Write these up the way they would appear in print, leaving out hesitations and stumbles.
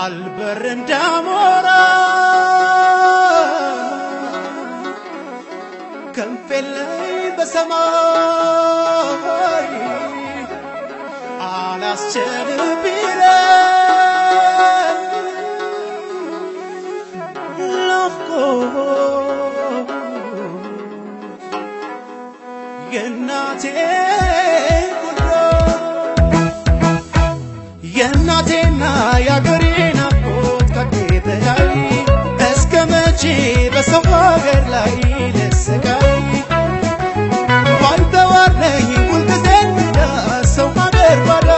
አልበር እንዳሞራ ክንፌን ላይ በሰማይ አላስችል ቢለኝ ናፍቆት የእናቴ የእናቴና የአገሬ ናፍቆት ከአቅሜ በላይ እስከ መቼ በሰው ሀገር ላይ ልሰቃይ? ባይተዋር ነኝ ሁልጊዜ እንግዳ ሰው ሀገር ባዳ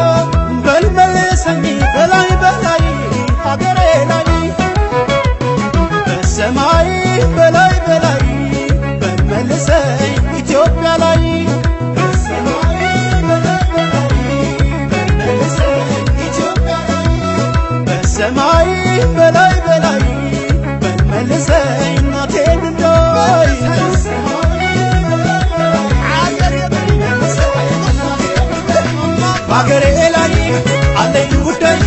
በል መልሰኝ በላይ በላይ ሀገሬ ላይ በሰማይ በላይ በላይ በል መልሰኝ ኢትዮጵያ ላይ ሰማይ በላይ በላይ በልመልሰኝ እናቴን እንዳይ በአገሬ ላይ አለኝ ጉዳይ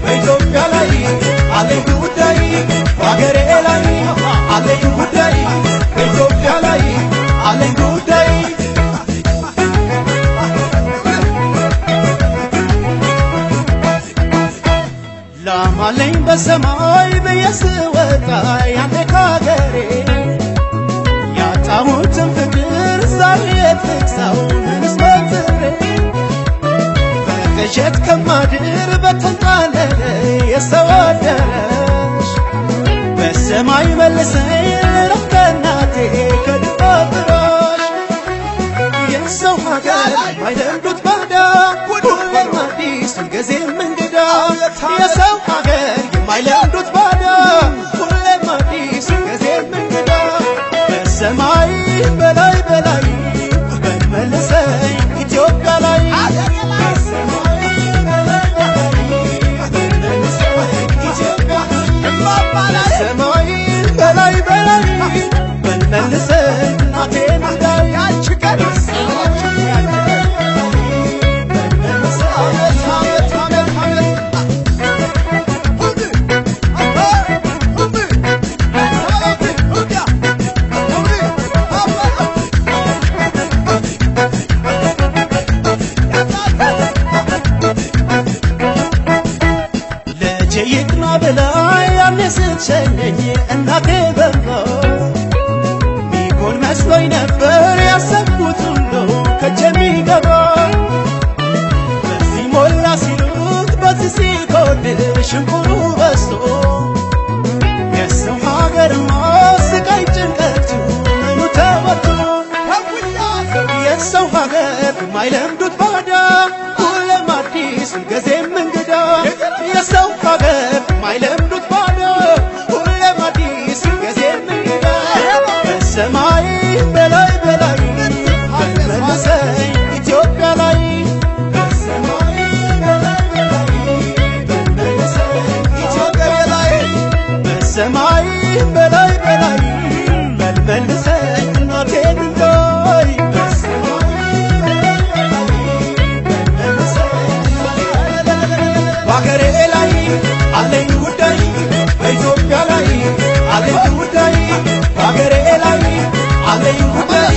በኢትዮጵያ ላይ አለኝ ጉዳይ በአገሬ ላይ አለኝ ጉዳይ በኢትዮጵያ ላይ አለኝ ጉዳይ ላማለኝ በሰማይ በየስወጣ ያኔ ካገሬ ያጣሁትን ፍቅር ዛሬ ልክሳው ምንስ በትሬ በቅዠት ከማድር በተንጣለለ የሰው አዳራሽ በሰማይ መልሰኝ ልረፍ ከእናቴ ከድፋ ፍራሽ የሰው ሀገር ባይለምዱት ባዳ ሁሌም አዲስ ሁልጊዜም እንግዳ የሰው ሀገር የማይለምዱት ባዳ ሁሌም አዲስ ሁልጊዜም እንግዳ በሰማይ በላይ በላይ በልመልሰኝ ኢትዮጵያ ላይ በሰማይ በላይ በላይ በልመልሰኝ እናቴን እንዳይ ይቅና ብላይ ያኔ ስትሸኘኝ እናቴ በሞት ሚጎል መስሎኝ ነበር ያሰብኩት ሁሉ ከእጄ የሚገባ በዚህ ሞላ ሲሉት በዚህ ሲጎድል ሽንቁሩ በዝቶ የሰው ሀገርማ ስቃይ ጭንቀቱ ምኑ ተወጥቶ የሰው ሀገር የማይለምዱት ባዳ ሁሌም አዲስ ሁልጊዜም እንግዳ የሰው ሀገር የማይለምዱት ባዳ ሁሌም አዲስ ሁልጊዜም እንግዳ በሰማይ በላይ በላይ በልመልሰኝ ኢትዮጵያ ላይ በሰማይ በላይ በላይ በልመልሰኝ ኢትዮጵያ ላይ በሰማይ በላይ በላይ በልመልሰኝ እናቴን እንዳይ በአገሬ ላይ አለኝ ጉዳይ በኢትዮጵያ ላይ አለኝ ጉዳይ በአገሬ ላይ አለኝ ጉዳይ